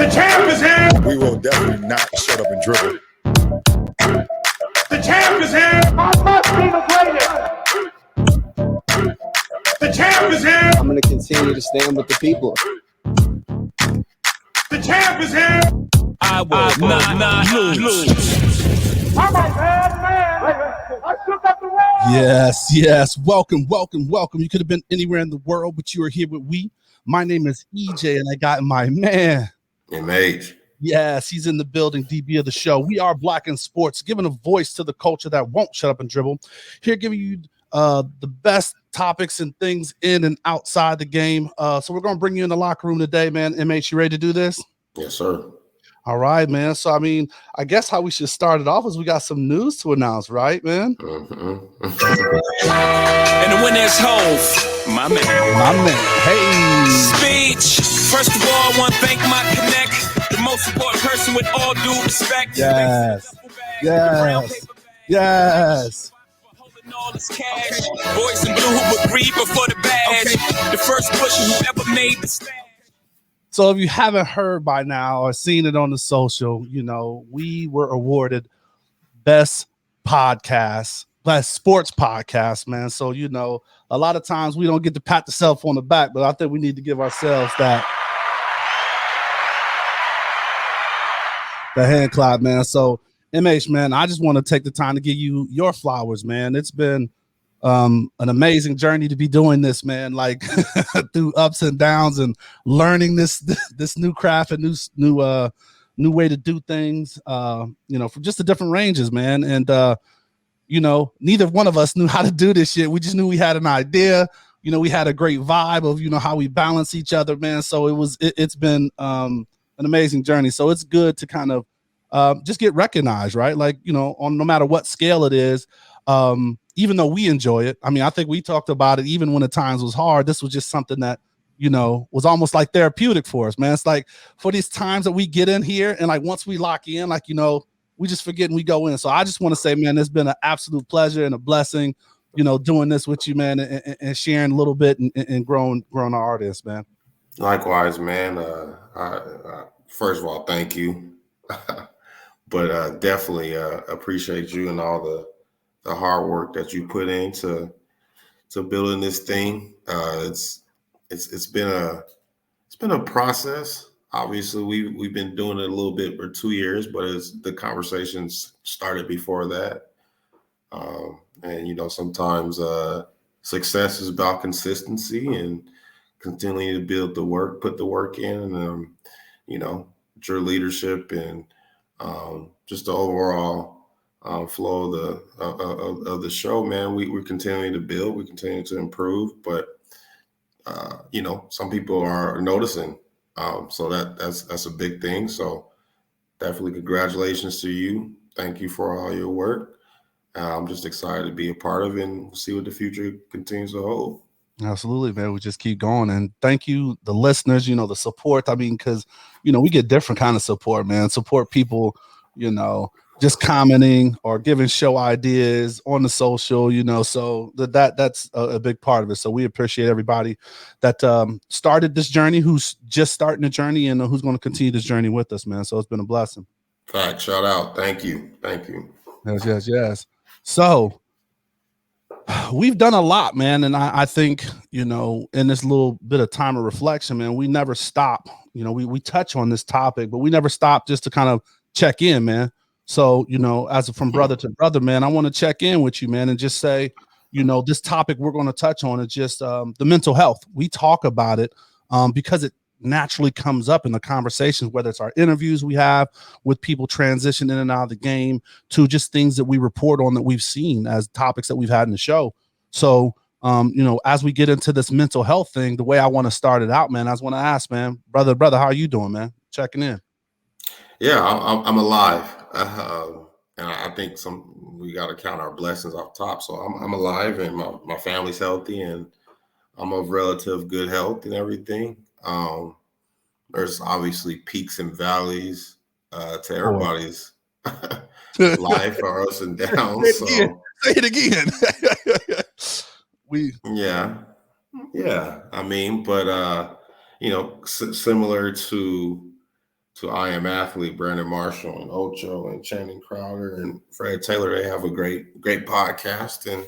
champ is here. We will definitely not shut up and dribble. The champ is here. I must be the greatest. The champ is here. I'm going to continue to stand with the people. The champ is here. I will not lose. I'm a bad man. I took up the road. Yes. Welcome. You could have been anywhere in the world, but you are here with we. My name is EJ, and I got my man. MH. Yes, he's in the building, DB of the show. We are Black in Sports, giving a voice to the culture that won't shut up and dribble. Here, giving you the best topics and things in and outside the game. So we're going to bring you in the locker room today, man. MH, you ready to do this? Yes, sir. All right, man. So, I guess how we should start it off is we got some news to announce, right, man? And the winner's Hove, my man. Hey. Speech. First of all, I want to thank my connect, the most important person with all due respect. Yes. Holding all this cash. Boys in blue who would grieve before the badge. The first pusher who ever made the stand. So if you haven't heard by now or seen it on the social, we were awarded best sports podcast, man. So, a lot of times we don't get to pat ourselves on the back, but I think we need to give ourselves the hand clap, man. So MH, man, I just want to take the time to give you your flowers, man. It's been an amazing journey to be doing this, man, like through ups and downs and learning this new craft and new way to do things, from just the different ranges, man. And neither one of us knew how to do this shit. We just knew we had an idea. We had a great vibe of how we balance each other, man. So it's been an amazing journey. So it's good to kind of just get recognized, right? Like, on no matter what scale it is, even though we enjoy it. I think we talked about it even when the times was hard. This was just something that, was almost like therapeutic for us, man. It's like for these times that we get in here and like once we lock in, like, we just forget and we go in. So I just want to say, man, it's been an absolute pleasure and a blessing, doing this with you, man, and sharing a little bit and growing our audience, man. Likewise, man. First of all, thank you. But definitely appreciate you and all the hard work that you put into building this thing. It's been a process. Obviously, we've been doing it a little bit for 2 years, but the conversations started before that. And sometimes success is about consistency and continuing to build the work, put the work in, and your leadership and just the overall flow of the show, man. We're continuing to build, we continue to improve, but some people are noticing, so that's a big thing. So definitely congratulations to you. Thank you for all your work. I'm just excited to be a part of it and see what the future continues to hold. Absolutely, man. We just keep going, and thank you, the listeners. The support. Because we get different kind of support, man. Support people, just commenting or giving show ideas on the social, so that's a big part of it. So we appreciate everybody that started this journey, who's just starting the journey, and who's going to continue this journey with us, man. So it's been a blessing. Fact, shout out. Thank you. Yes. So we've done a lot, man. And I think, in this little bit of time of reflection, man, we never stop. We touch on this topic, but we never stop just to kind of check in, man. So, from brother to brother, man, I want to check in with you, man, and just say, this topic we're going to touch on is just the mental health. We talk about it because it naturally comes up in the conversations, whether it's our interviews we have with people transition in and out of the game to just things that we report on that we've seen as topics that we've had in the show. So, as we get into this mental health thing, the way I want to start it out, man, I just want to ask, man, brother, how are you doing, man? Checking in. Yeah, I'm alive. And I think we got to count our blessings off top. So I'm alive, and my family's healthy, and I'm of relative good health and everything. There's obviously peaks and valleys to everybody's life, or ups and downs. Say it again. Yeah. But similar to to I Am Athlete, Brandon Marshall and Ocho and Channing Crowder and Fred Taylor. They have a great podcast and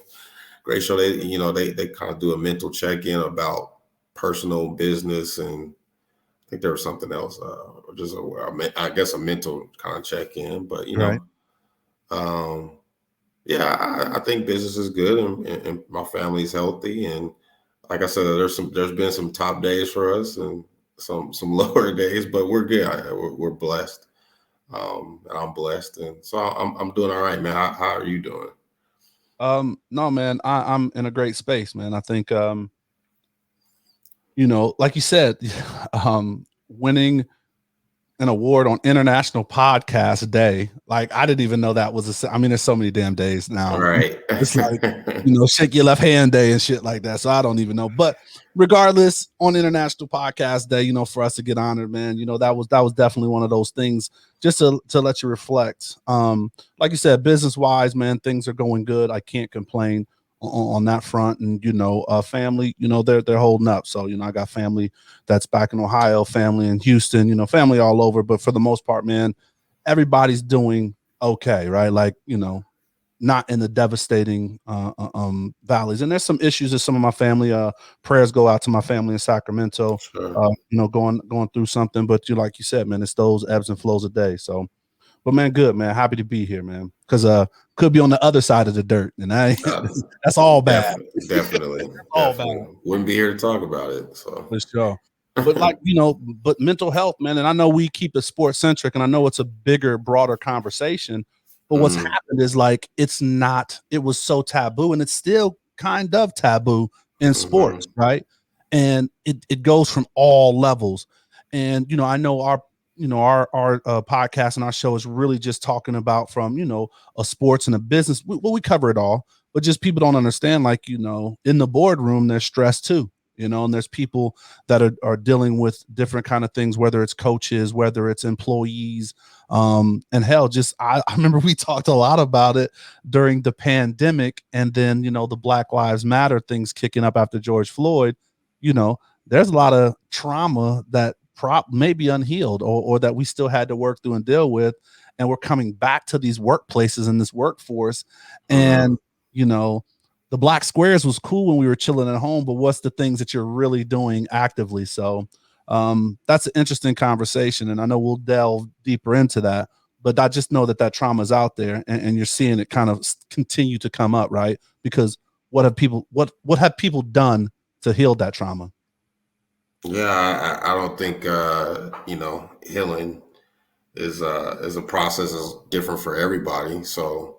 great show. They kind of do a mental check-in about personal business, and I think there was something else, I guess a mental kind of check-in. But Right. I think business is good, and my family's healthy. And like I said, there's been some top days for us and some lower days, but we're good. We're blessed, and I'm blessed, and so I'm doing all right, man. How are you doing? No, man, I'm in a great space, man. I think, like you said, winning an award on International Podcast Day. Like, I didn't even know that was I mean, there's so many damn days now. Right. It's like, shake your left hand day and shit like that. So I don't even know. But regardless, on International Podcast Day, for us to get honored, man, that was definitely one of those things just to let you reflect. Like you said, business wise, man, things are going good. I can't complain on that front. And family, they're holding up. So I got family that's back in Ohio, family in Houston, family all over. But for the most part, man, everybody's doing okay, right? Like, not in the devastating valleys. And there's some issues that some of my family, prayers go out to my family in Sacramento, Sure. Going through something. But like you said, man, it's those ebbs and flows a day. So, but man, good, man. Happy to be here, man. Because could be on the other side of the dirt, and that's all bad. Definitely. All bad. Wouldn't be here to talk about it. So for sure. But but mental health, man. And I know we keep it sports centric, and I know it's a bigger, broader conversation. But what's happened is like it was so taboo, and it's still kind of taboo in sports, right? And it goes from all levels. And I know our podcast and our show is really just talking about from a sports and a business. We cover it all, but just people don't understand, like in the boardroom there's stress too, and there's people that are dealing with different kind of things, whether it's coaches, whether it's employees, and hell, just I remember we talked a lot about it during the pandemic, and then the Black Lives Matter things kicking up after George Floyd. There's a lot of trauma that maybe unhealed or that we still had to work through and deal with, and we're coming back to these workplaces and this workforce. And the black squares was cool when we were chilling at home, but what's the things that you're really doing actively? So that's an interesting conversation, and I know we'll delve deeper into that, but I just know that trauma is out there, and you're seeing it kind of continue to come up, right? Because what have people done to heal that trauma? Yeah, I don't think healing is a process is different for everybody. So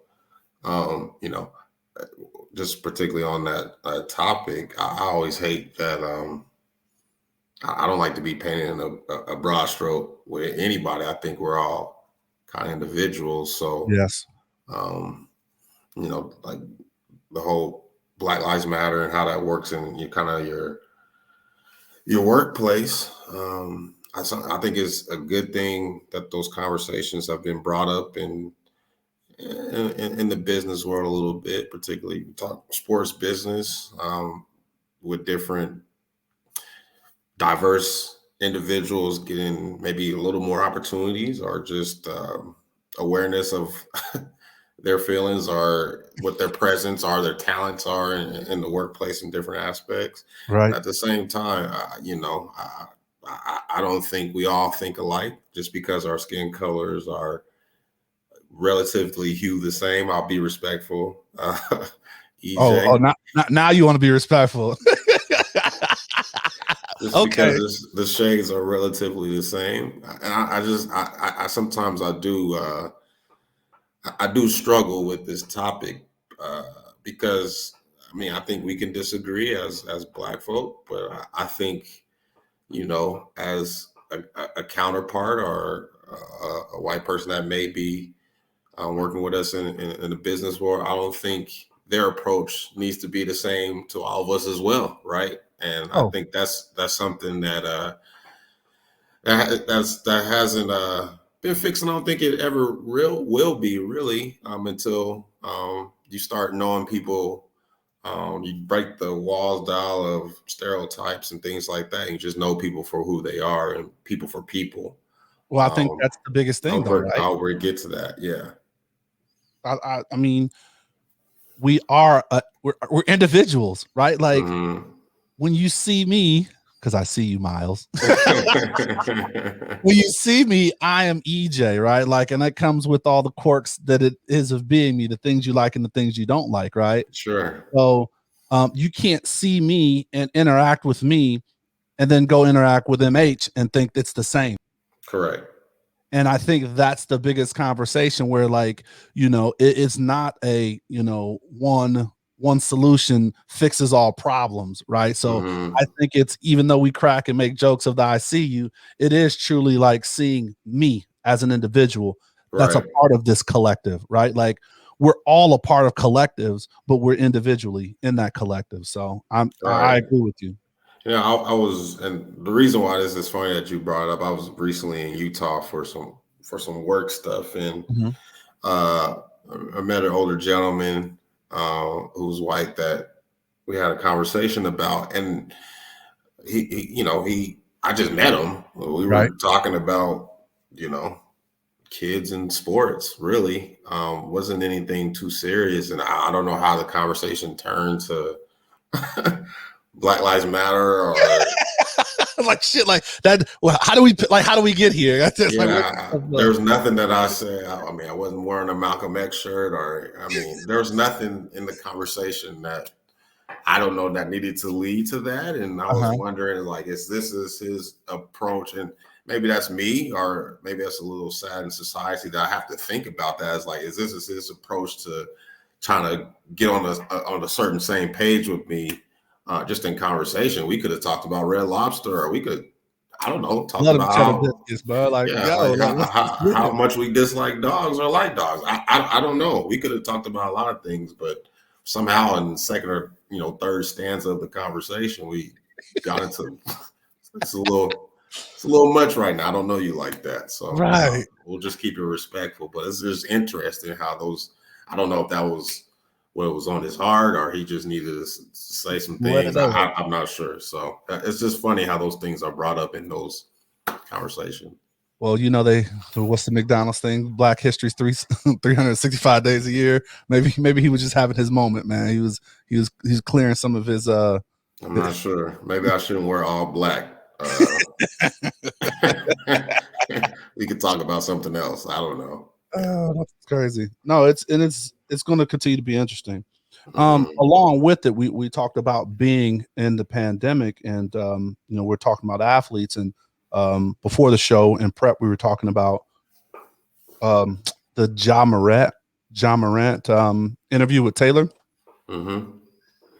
just particularly on that topic, I always hate that. I don't like to be painted in a broad stroke with anybody. I think we're all kind of individuals. So yes, like the whole Black Lives Matter and how that works in your workplace. I think it's a good thing that those conversations have been brought up in the business world a little bit, particularly we talk sports business, with different diverse individuals getting maybe a little more opportunities, or just awareness of their feelings, or what their presence are, their talents are in the workplace in different aspects. right. At the same time, I don't think we all think alike. Just because our skin colors are relatively hue the same, I'll be respectful. EJ. Now you want to be respectful. Just because the shades are relatively the same, and I sometimes I do struggle with this topic, because I think we can disagree as Black folk, but I think as a counterpart, or a white person that may be working with us in the business world, I don't think their approach needs to be the same to all of us as well, right? And I think that's something that that hasn't been fixed. I don't think it ever will be really, until you start knowing people. You break the walls down of stereotypes and things like that. You just know people for who they are, and people for people. Well, I think that's the biggest thing, though, right? I'll get to that. Yeah. I mean, we are we're individuals, right? Like when you see me, because I see you, Miles. When you see me, I am EJ, right? Like, and that comes with all the quirks that it is of being me, the things you like and the things you don't like, right? Sure. So you can't see me and interact with me and then go interact with MH and think it's the same. Correct. And I think that's the biggest conversation where, like, it's not a, one solution fixes all problems, right? So I think it's, even though we crack and make jokes of the I see you, it is truly like seeing me as an individual that's a part of this collective, right? Like we're all a part of collectives, but we're individually in that collective. So I agree with you. Yeah, I was, and the reason why this is funny that you brought it up, I was recently in Utah for some work stuff, and I met an older gentleman who's white that we had a conversation about, and I just met him. We were talking about, kids and sports. Really, wasn't anything too serious, and I don't know how the conversation turned to Black Lives Matter or like shit like that. Well, how do we get here? There's nothing that I said. I mean, I wasn't wearing a Malcolm X shirt, or there's nothing in the conversation that I don't know that needed to lead to that. And I was wondering, like, is his approach? And maybe that's me, or maybe that's a little sad in society that I have to think about that. As like, is this his approach to trying to get on a certain same page with me? Just in conversation, we could have talked about Red Lobster, or we could, I don't know, talk about how much we dislike dogs or like dogs. I don't know. We could have talked about a lot of things, but somehow in the second or third stanza of the conversation, we got into it's a little much right now. I don't know you like that, so we'll just keep it respectful. But it's just interesting how those. I don't know if that was what was on his heart, or he just needed to say some things. I'm not sure. So it's just funny how those things are brought up in those conversations. Well, what's the McDonald's thing? Black History's 365 days a year. Maybe he was just having his moment, man. He was clearing some of his. I'm not sure. Maybe I shouldn't wear all black. We could talk about something else. I don't know. Oh, that's crazy. No, it's going to continue to be interesting. Along with it, we talked about being in the pandemic, and we're talking about athletes, and before the show in prep, we were talking about the Ja Morant interview with Taylor,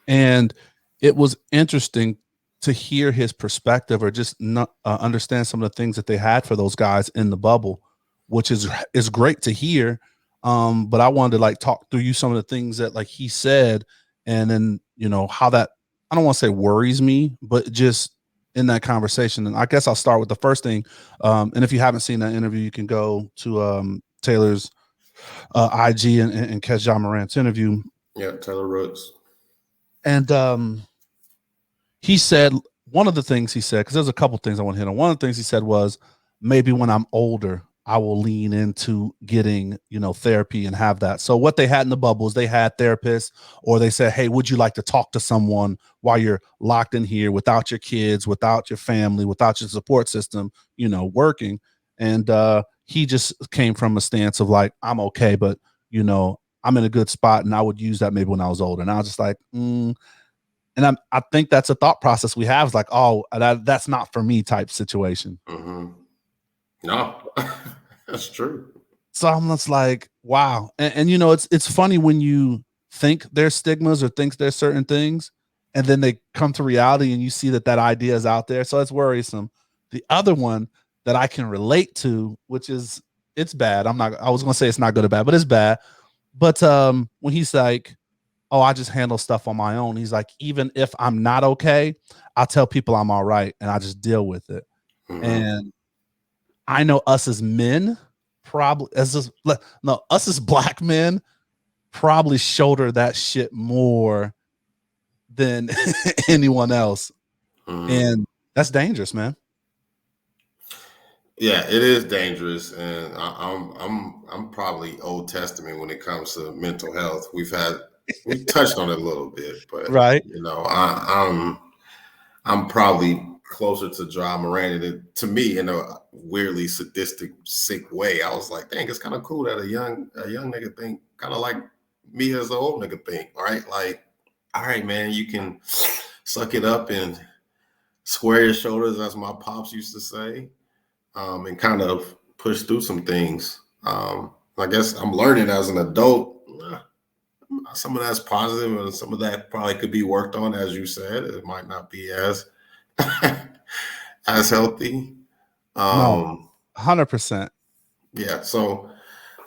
and it was interesting to hear his perspective, or just not understand some of the things that they had for those guys in the bubble, which is great to hear. But I wanted to talk through you some of the things that he said, and then how that, I don't want to say worries me, but just in that conversation. And I guess I'll start with the first thing. And if you haven't seen that interview, you can go to Taylor's IG and catch Ja Morant's interview. Yeah, Taylor Rooks. And he said, one of the things he said, because there's a couple things I want to hit on. One of the things he said was, maybe when I'm older, I will lean into getting, therapy and have that. So what they had in the bubble is they had therapists, or they said, hey, would you like to talk to someone while you're locked in here without your kids, without your family, without your support system, working. And he just came from a stance of I'm okay, but, I'm in a good spot, and I would use that maybe when I was older. And I was just and I think that's a thought process we have, is oh, that's not for me type situation. No, that's true. So I'm just wow. And it's funny when you think there's stigmas or think there's certain things, and then they come to reality and you see that idea is out there. So it's worrisome. The other one that I can relate to, which is, it's bad. I was going to say it's not good or bad, but it's bad. But when he's oh, I just handle stuff on my own. He's even if I'm not okay, I'll tell people I'm all right, and I just deal with it. And I know us as men, us as black men, probably shoulder that shit more than anyone else. And that's dangerous, man. Yeah, it is dangerous, and I'm probably Old Testament when it comes to mental health. We've touched on it a little bit, but Right. I'm probably closer to Ja Morant, and to me, in a weirdly sadistic, sick way, I was like, dang, it's kind of cool that a young nigga think kind of like me as an old nigga think, right? Like, all right, man, you can suck it up and square your shoulders, as my pops used to say, and kind of push through some things. I guess I'm learning as an adult. Some of that's positive, and some of that probably could be worked on, as you said. It might not be as as healthy. No, Um, 100%. yeah, so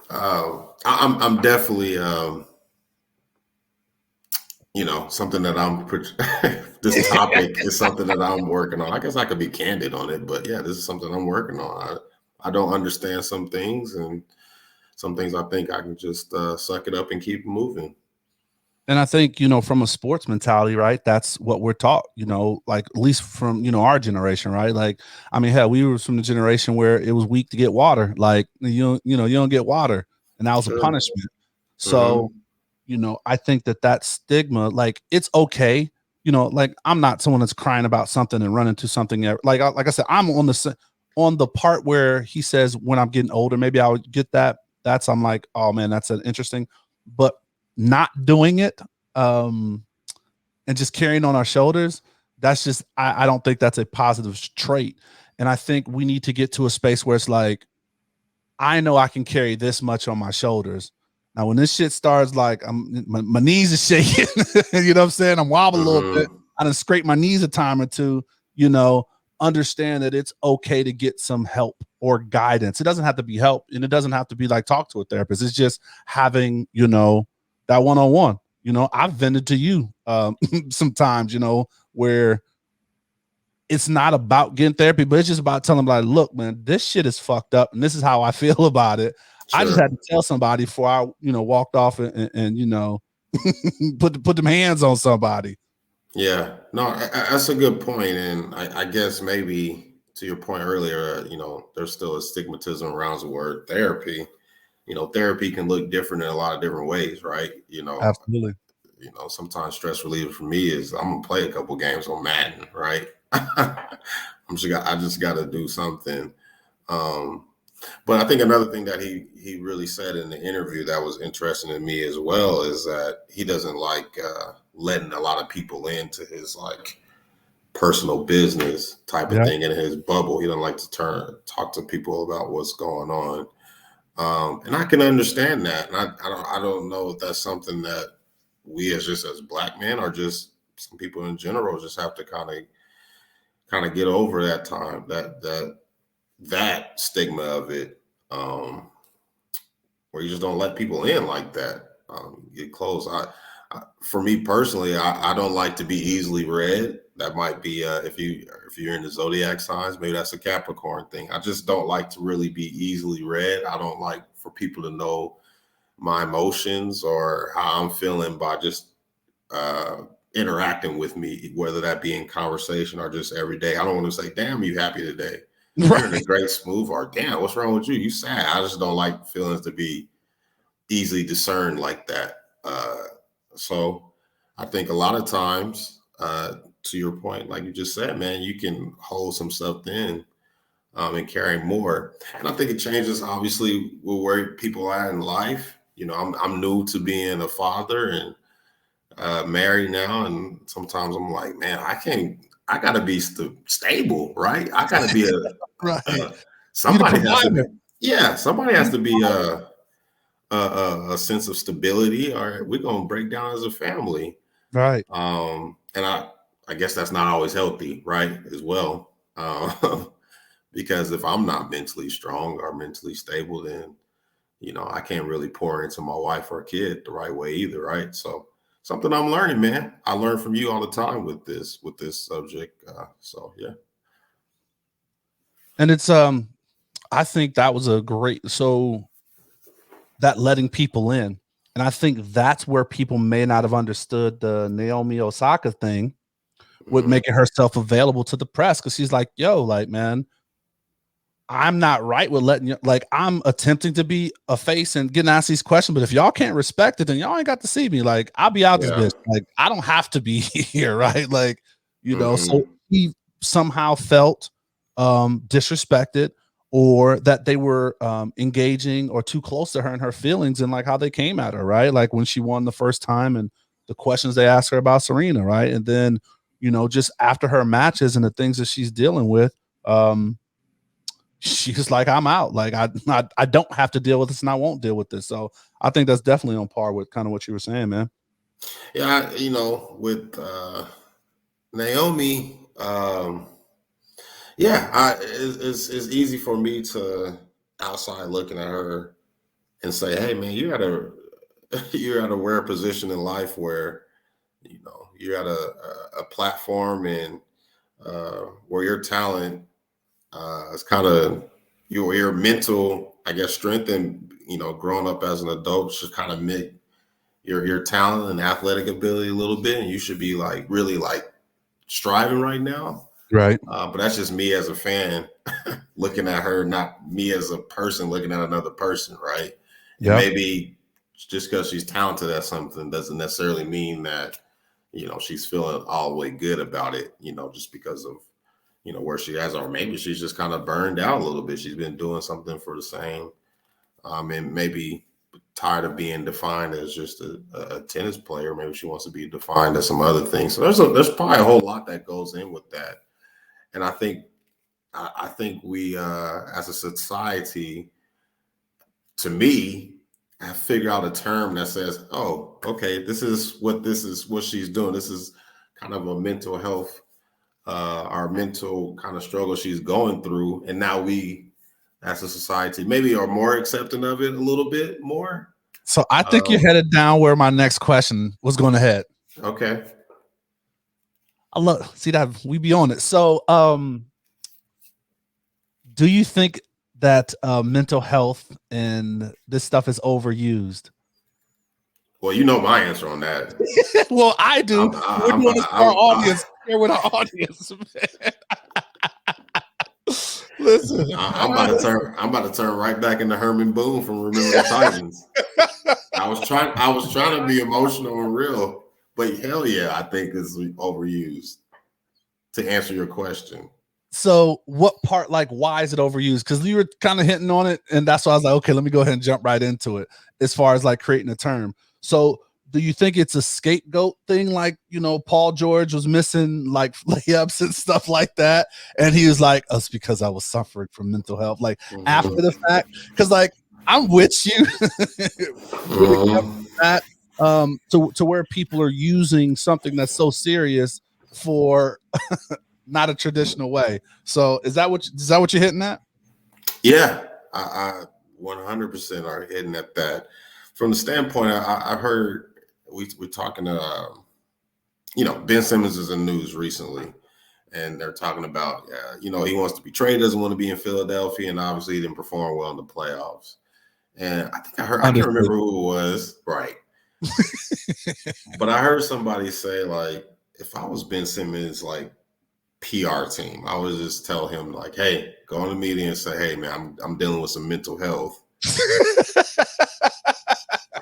I'm definitely something that this topic is something that I'm working on. I guess I could be candid on it, but yeah, this is something I'm working on. I don't understand some things, and some things I think I can just suck it up and keep moving. And I think, from a sports mentality, right? That's what we're taught, like at least from, our generation, right? Like, I mean, hell, we were from the generation where it was weak to get water. Like, you don't get water, and that was a Sure. punishment. So, Hmm. I think that stigma, like, it's okay. Like, I'm not someone that's crying about something and running to something. Like I said, I'm on the part where he says when I'm getting older, maybe I would get that. I'm like, oh man, that's an interesting, but not doing it, um and just carrying on our shoulders, that's just, I don't think that's a positive trait. And I think we need to get to a space where it's like, I know I can carry this much on my shoulders. Now when this shit starts, like, my knees are shaking, you know what I'm saying, I'm wobbling a little bit, Hmm. I done scrape my knees a time or two, you know understand that it's okay to get some help or guidance. It doesn't have to be help, and it doesn't have to be like talk to a therapist. It's just having, that one-on-one. I've vented to you sometimes, where it's not about getting therapy, but it's just about telling them, like, look, man, this shit is fucked up, and this is how I feel about it. I just had Sure. to tell somebody before I, walked off and put them hands on somebody. Yeah. No, that's a good point, and I guess maybe to your point earlier, there's still a stigmatism around the word therapy. Therapy can look different in a lot of different ways, right? Absolutely. Sometimes stress reliever for me is I'm gonna play a couple games on Madden, right? I just got to do something. Um, but I think another thing that he really said in the interview that was interesting to me as well is that he doesn't like letting a lot of people into his like personal business type of Yeah. thing in his bubble. He doesn't like to talk to people about what's going on. And I can understand that. And I don't know if that's something that we as black men or just some people in general just have to kind of get over that time, that stigma of it, where you just don't let people in like that. Get close. For me personally, I don't like to be easily read. That might be if you're in the zodiac signs, maybe that's a Capricorn thing. I just don't like to really be easily read. I don't like for people to know my emotions or how I'm feeling by just uh, interacting with me, whether that be in conversation or just every day. I don't want to say, "Damn, you happy today? You're in a Right. great smooth," or "Damn, what's wrong with you? You sad?" I just don't like feelings to be easily discerned like that. So I think a lot of times, to your point, like you just said, man, you can hold some stuff in and carry more. And I think it changes obviously with where people are in life. I'm new to being a father and married now, and sometimes I'm like, man, I gotta be stable, right? I gotta be Right. You the somebody has to be, provider. yeah, somebody has to be a sense of stability, or we're gonna break down as a family. Right. And I guess that's not always healthy, right? As well, because if I'm not mentally strong or mentally stable, then I can't really pour into my wife or kid the right way either, right? So something I'm learning, man. I learn from you all the time with this subject. So yeah. And it's I think that was a great, so that letting people in. And I think that's where people may not have understood the Naomi Osaka thing with Mhm. making herself available to the press, because she's like, yo, like, man, I'm not right with letting you, like, I'm attempting to be a face and getting asked these questions, but if y'all can't respect it, then y'all ain't got to see me. Like, I'll be out this Yeah. bitch. Like, I don't have to be here, right? Like, so Mhm. he somehow felt disrespected, or that they were engaging or too close to her and her feelings, and like how they came at her, right? Like when she won the first time and the questions they asked her about Serena, right? And then, just after her matches and the things that she's dealing with, she's like, I'm out. Like, I don't have to deal with this, and I won't deal with this. So I think that's definitely on par with kind of what you were saying, man. Yeah, with Naomi, yeah, it's easy for me to outside looking at her and say, hey man, you're at a you're at a rare position in life where you're at a platform, and where your talent is kind of your mental, I guess, strength, and growing up as an adult should kind of make your talent and athletic ability a little bit, and you should be like really like striving right now. Right. But that's just me as a fan looking at her, not me as a person looking at another person, right? And Yeah. maybe just because she's talented at something doesn't necessarily mean that she's feeling all the way good about it. Just because of where she has, or maybe she's just kind of burned out a little bit. She's been doing something for the same, and maybe tired of being defined as just a tennis player. Maybe she wants to be defined as some other things. So there's probably a whole lot that goes in with that. And I think we, as a society, to me, have figured out a term that says, "Oh, okay, this is what she's doing. This is kind of a mental health, our mental kind of struggle she's going through." And now we, as a society, maybe are more accepting of it a little bit more. So I think you're headed down where my next question was going to head. Okay. I love, see that we be on it. So, do you think that mental health and this stuff is overused? Well, you know my answer on that. Well, I do. We're doing this for our audience. Share with our audience, man. Listen, I'm about to turn right back into Herman Boone from Remember the Titans. I was trying to be emotional and real, but hell yeah, I think it's overused. To answer your question. So what part, like, why is it overused? Because you were kind of hinting on it, and that's why I was like, okay, let me go ahead and jump right into it as far as like creating a term. So do you think it's a scapegoat thing? Like, Paul George was missing like layups and stuff like that. And he was like, it's because I was suffering from mental health, like after the fact. Cause like, I'm with you. That to where people are using something that's so serious for not a traditional way. So is that what you're hitting at? Yeah, I 100% are hitting at that. From the standpoint, I've heard we're talking. Ben Simmons is in news recently, and they're talking about he wants to be traded, doesn't want to be in Philadelphia, and obviously he didn't perform well in the playoffs. And I think I can't remember who it was, right? But I heard somebody say, like, if I was Ben Simmons, like, PR team, I would just tell him, like, hey, go on the media and say, hey man, I'm dealing with some mental health.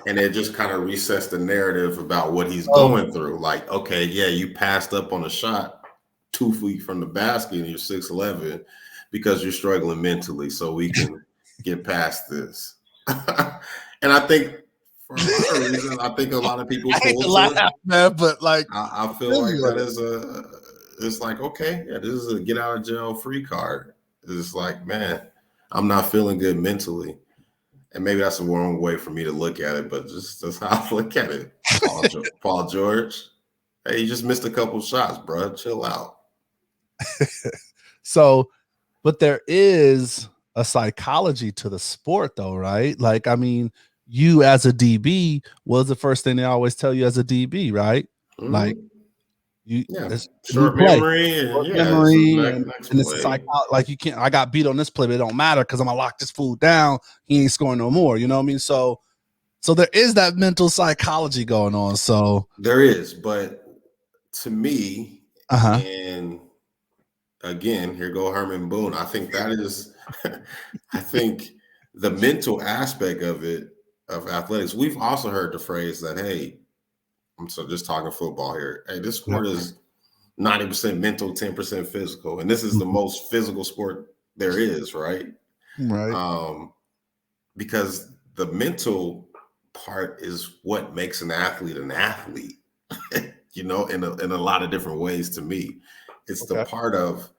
And it just kind of resets the narrative about what he's going through. Like, okay, yeah, you passed up on a shot 2 feet from the basket and you're 6'11" because you're struggling mentally, so we can get past this. And I think for a lot of reasons, I think a lot of people laugh, man, but like I feel like that is it's like, okay, yeah, this is a get out of jail free card. It's like, man, I'm not feeling good mentally. And maybe that's the wrong way for me to look at it, but just that's how I look at it. Paul George, hey, you just missed a couple shots, bro. Chill out. So, but there is a psychology to the sport, though, right? Like, I mean, you as a DB was the first thing they always tell you as a DB, right? Mm-hmm. Like, short memory, and it's psychology. Like, you can't. I got beat on this play, but it don't matter because I'm gonna lock this fool down. He ain't scoring no more. You know what I mean? So there is that mental psychology going on. So there is, but to me, and again, here go Herman Boone. I think that is, I think the mental aspect of it, of athletics, we've also heard the phrase that, hey, I'm so just talking football here. Hey, this sport is 90% mental, 10% physical. And this is the most physical sport there is, right? Right. Because the mental part is what makes an athlete, in a lot of different ways to me. It's the part of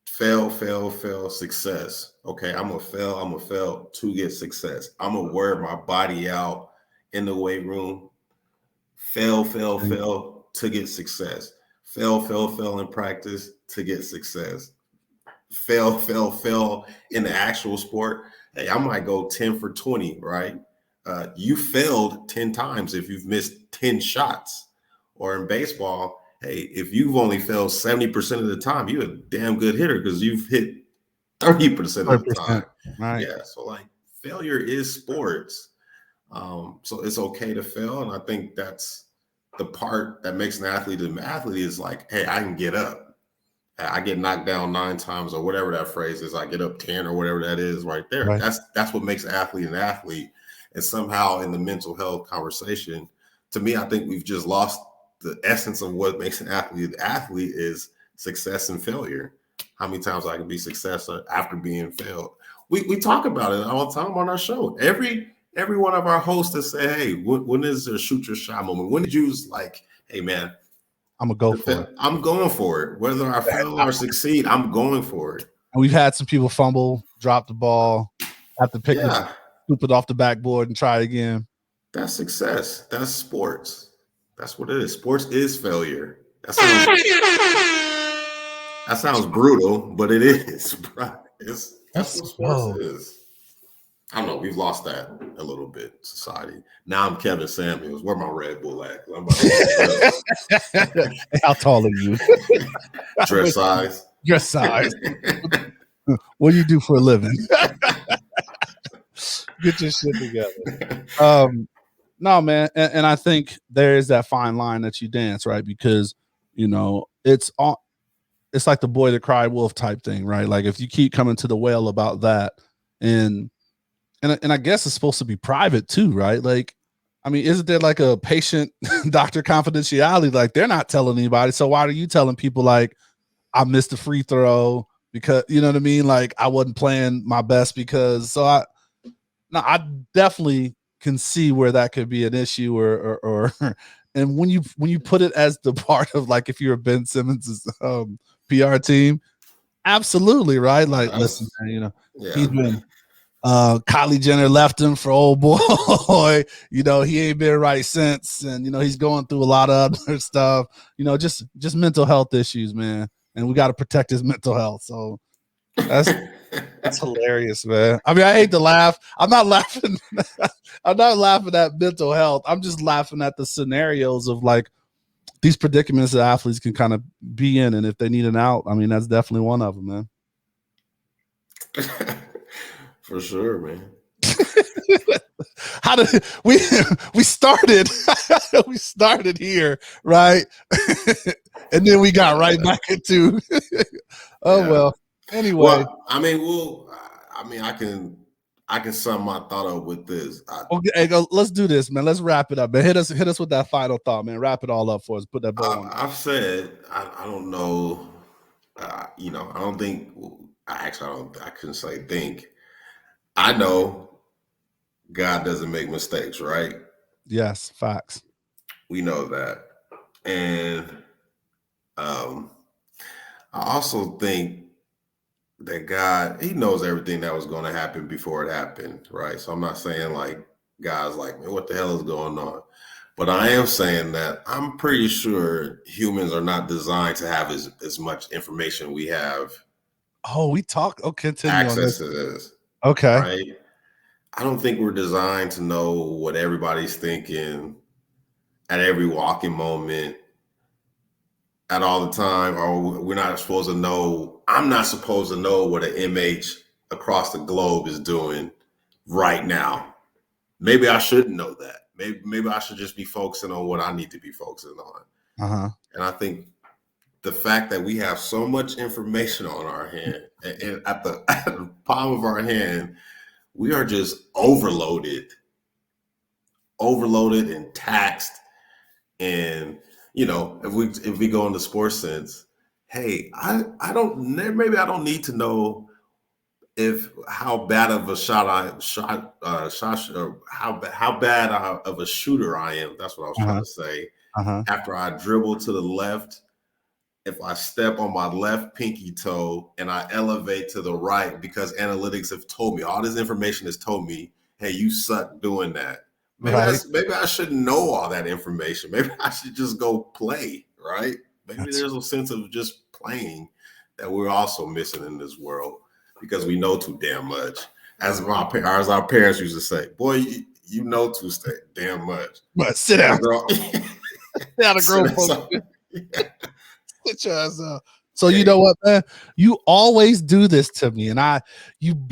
fail, success. Okay, I'm gonna fail to get success. I'm gonna wear my body out in the weight room. Fail to get success. Fail in practice to get success. Fail in the actual sport. Hey, I might go 10 for 20, right? You failed 10 times if you've missed 10 shots. Or in baseball, hey, if you've only failed 70% of the time, you're a damn good hitter because you've hit 30% of the time. Right. Yeah. So like failure is sports. So it's okay to fail. And I think that's the part that makes an athlete is like, hey, I can get up. I get knocked down 9 times or whatever that phrase is. I get up 10 or whatever that is right there. Right. That's what makes an athlete. And somehow in the mental health conversation, to me, I think we've just lost the essence of what makes an athlete. The athlete is success and failure. How many times I can be successful after being failed? We talk about it all the time on our show. Every one of our hosts that say, hey, when is there a shoot your shot moment? When did you like, hey man, I'm gonna go for it. I'm going for it. Whether I fail or succeed, I'm going for it. And we've had some people fumble, drop the ball, have to pick it, scoop it off the backboard and try it again. That's success. That's sports. That's what it is. Sports is failure. That sounds brutal, but it is. That's what sports is. I don't know. We've lost that a little bit, society. Now I'm Kevin Samuels. Where my Red Bull at? How tall are you? Dress size. Dress size. What do you do for a living? Get your shit together. No, man. And I think there is that fine line that you dance, right? Because, it's like the boy that cried wolf type thing, right? Like if you keep coming to the well about that and I guess it's supposed to be private too, right? Like, I mean, isn't there like a patient doctor confidentiality? Like they're not telling anybody. So why are you telling people like I missed a free throw because you know what I mean? Like I wasn't playing my best because I definitely can see where that could be an issue or and when you put it as the part of like if you're Ben Simmons' PR team, absolutely right. Like listen, man, he's been Kylie Jenner left him for old boy. He ain't been right since, and he's going through a lot of other stuff. Just mental health issues, man, and we got to protect his mental health. So that's hilarious, man. I mean, I hate to laugh. I'm not laughing. I'm not laughing at mental health. I'm just laughing at the scenarios of like these predicaments that athletes can kind of be in, and if they need an out, I mean, that's definitely one of them, man. For sure, man. How did we started? We started here, right? And then we got right back into. Well. Anyway, well, I mean, I can sum my thought up with this. Okay, let's do this, man. Let's wrap it up, man. Hit us with that final thought, man. Wrap it all up for us. Put that bow on. I've said I don't know. I don't think. I couldn't say think. I know God doesn't make mistakes, right? Yes, facts. We know that. And I also think that God, he knows everything that was going to happen before it happened, right? So I'm not saying like God's like, man, what the hell is going on? But I am saying that I'm pretty sure humans are not designed to have as much information we have. Oh, we talk. Oh, continue access to this. Okay. Right? I don't think we're designed to know what everybody's thinking at every walking moment, at all the time, or we're not supposed to know. I'm not supposed to know what an MH across the globe is doing right now. Maybe I shouldn't know that. Maybe I should just be focusing on what I need to be focusing on. Uh-huh. And I think the fact that we have so much information on our hand and at the palm of our hand, we are just overloaded and taxed. And if we go into sports sense, hey, I don't maybe I don't need to know how bad of a how bad of a shooter I am. That's what I was trying to say. After I dribble to the left, if I step on my left pinky toe and I elevate to the right, because analytics have told me, all this information has told me, hey, you suck doing that. Maybe I shouldn't know all that information. Maybe I should just go play, right? Maybe there's a sense of just playing that we're also missing in this world because we know too damn much. As our parents used to say, boy, you know too damn much. But sit down. Sit down, grown folks. Sit your ass up. So you know what, man? You always do this to me, and you've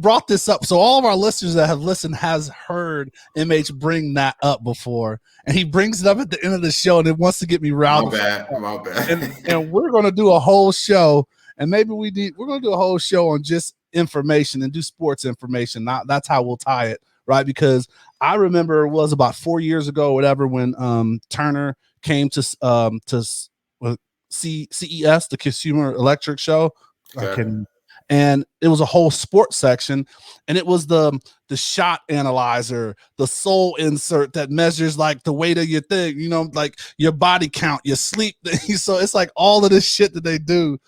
brought this up. So all of our listeners that have listened has heard MH bring that up before, and he brings it up at the end of the show, and it wants to get me riled. My bad. And we're going to do a whole show, and maybe we're going to do a whole show on just information and do sports information. That's how we'll tie it, right? Because I remember it was about 4 years ago, or whatever, when Turner came to CES, the Consumer Electric Show, and it was a whole sports section, and it was the shot analyzer, the soul insert that measures like the weight of your thing, like your body count, your sleep. So it's like all of this shit that they do,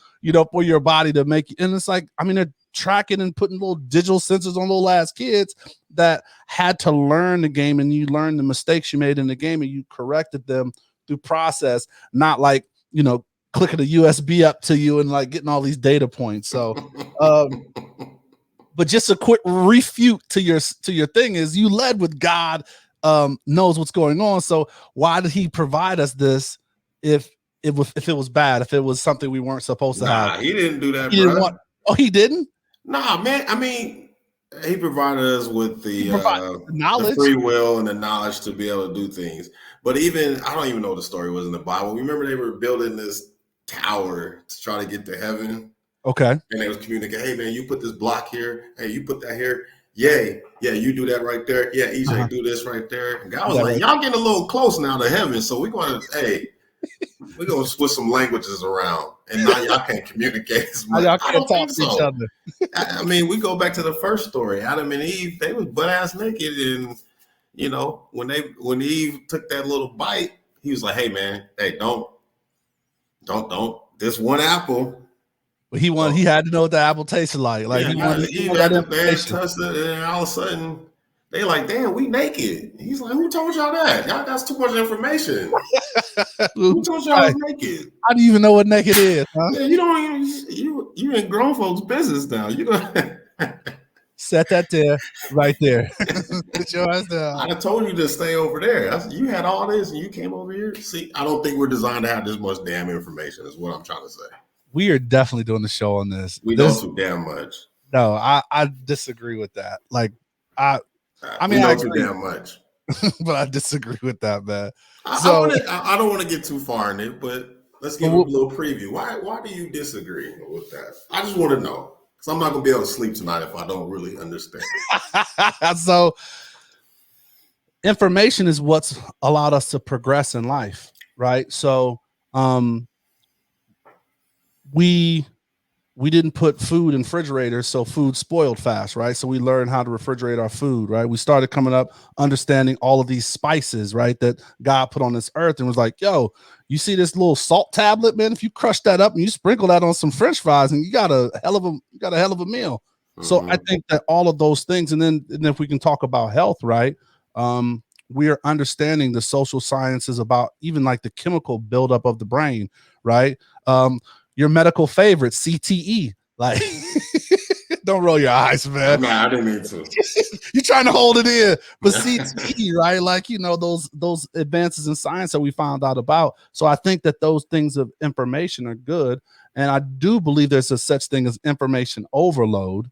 for your body to make you. And it's like, I mean, they're tracking and putting little digital sensors on little ass kids that had to learn the game, and you learned the mistakes you made in the game and you corrected them through process, not like, clicking a USB up to you and like getting all these data points. So, but just a quick refute to your thing is you led with God knows what's going on. So why did he provide us this if it was bad, if it was something we weren't supposed to have? He didn't do that, bro. He didn't? Nah, man. I mean, he provided us with the knowledge, the free will and the knowledge to be able to do things. But I don't even know what the story was in the Bible. Remember they were building this tower to try to get to heaven. Okay. And they was communicating, hey man, you put this block here. Hey, you put that here. Yeah, you do that right there. Yeah, EJ, do this right there. And God was like, y'all getting a little close now to heaven. So we're going to switch some languages around. And now y'all can't communicate as much. Y'all can't talk to each other. I mean, we go back to the first story. Adam and Eve, they was butt ass naked. And, when Eve took that little bite, he was like, hey man, hey, don't this one apple. But he had to know what the apple tasted like. Like he wanted to touch it, and all of a sudden they like, damn, we naked. He's like, who told y'all that? Y'all got too much information. Who told y'all I was naked? How do you even know what naked is? Huh? Yeah, you don't even you in grown folks' business now. You don't set that there, right there. Put your ass down. I told you to stay over there. You had all this and you came over here. See, I don't think we're designed to have this much damn information, is what I'm trying to say. We are definitely doing the show on this. We know too damn much. No, I disagree with that. Like, I mean, I know too damn much. But I disagree with that, man. I don't want to get too far in it, but let's give a little preview. Why do you disagree with that? I just want to know. So I'm not going to be able to sleep tonight if I don't really understand. So information is what's allowed us to progress in life, right? So we didn't put food in refrigerators, so food spoiled fast, right? So we learned how to refrigerate our food, right? We started coming up understanding all of these spices, right, that God put on this earth, and was like, yo, you see this little salt tablet, man? If you crush that up and you sprinkle that on some French fries, and you got a hell of a meal. Mm-hmm. So I think that all of those things, and then if we can talk about health, right? We are understanding the social sciences about even like the chemical buildup of the brain, right? Your medical favorite, CTE, like don't roll your eyes, man. No, I didn't mean to. You're trying to hold it in, but CTE, right? Like, those advances in science that we found out about. So I think that those things of information are good. And I do believe there's a such thing as information overload,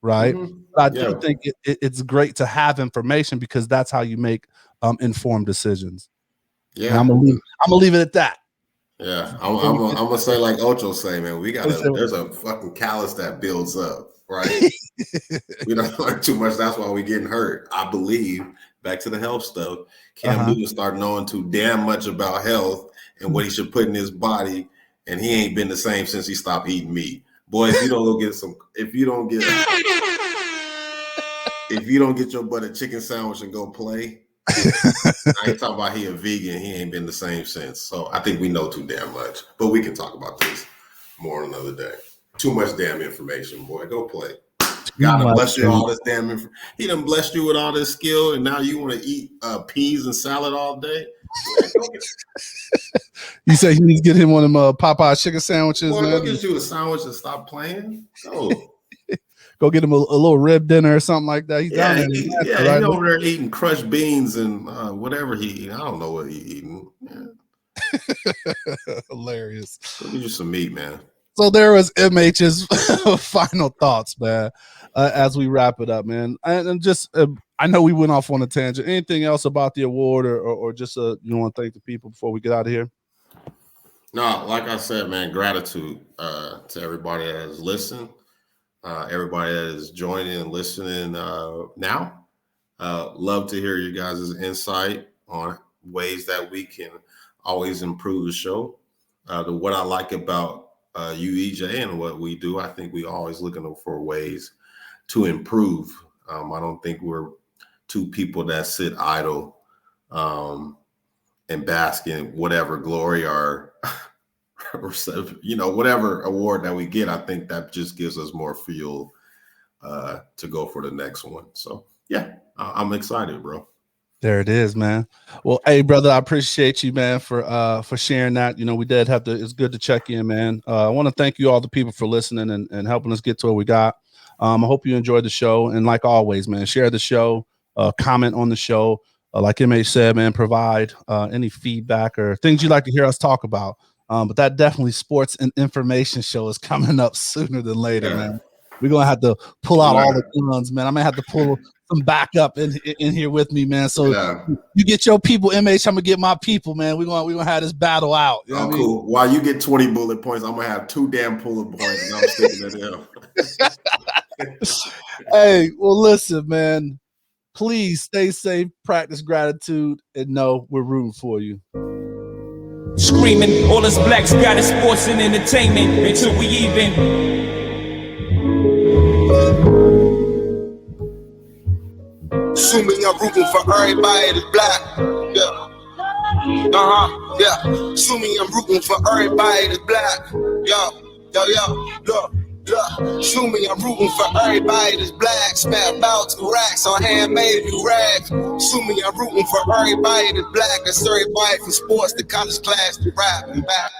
right? Mm-hmm. But I do think it's great to have information, because that's how you make informed decisions. Yeah. And I'm gonna leave it at that. Yeah, I'm gonna say like Ocho say, man. There's a fucking callus that builds up, right? We don't learn too much. That's why we getting hurt. I believe. Back to the health stuff. Cam Newton start knowing too damn much about health and what he should put in his body, and he ain't been the same since he stopped eating meat. Boy, if you don't get your butter chicken sandwich and go play, I ain't talking about he a vegan. He ain't been the same since. So I think we know too damn much. But we can talk about this more another day. Too much damn information, boy. Go play. God done bless you all this damn information. He done blessed you with all this skill, and now you want to eat peas and salad all day? You say he needs to get him one of them Popeye chicken sandwiches. Boy, go get you a sandwich and stop playing. No. Go get him a little rib dinner or something like that. He's down there. He's over there eating crushed beans and whatever he eating. I don't know what he eating. Yeah. Hilarious. Go get you some meat, man. So there was MH's final thoughts, man, as we wrap it up, man. And just, I know we went off on a tangent. Anything else about the award or just you want to thank the people before we get out of here? No, like I said, man, gratitude to everybody that has listened. Everybody that is joining and listening now. Love to hear you guys' insight on ways that we can always improve the show. What I like about you, EJ, and what we do, I think we always looking for ways to improve. I don't think we're two people that sit idle and bask in whatever glory or whatever award that we get. I think that just gives us more fuel to go for the next one. So yeah, I'm excited, bro. There it is, man. Well, hey, brother, I appreciate you, man, for sharing that. You know, we did have to. It's good to check in, man. I want to thank you all the people for listening and helping us get to where we got. I hope you enjoyed the show, and like always, man, share the show, comment on the show. Like MH said, man, provide any feedback or things you'd like to hear us talk about. But that definitely sports and information show is coming up sooner than later, man. We're gonna have to pull out all the guns, man. I might have to pull some backup in here with me, man. So you get your people, MH. I'm gonna get my people, man. We're gonna have this battle out. You know what cool. I mean? While you get 20 bullet points, I'm gonna have 2 damn bullet points, and I'm sticking at him. Hey, well, listen, man. Please stay safe, practice gratitude, and know we're rooting for you. Screaming, all us blacks got is sports and entertainment until we even. Assuming I'm rooting for everybody that's black. Yeah. Yeah. Assuming I'm rooting for everybody that's black. Assuming I'm rooting for everybody that's black. Spent about 2 racks on handmade new rags. Assuming I'm rooting for everybody that's black. That's everybody from sports to college class to rap and back.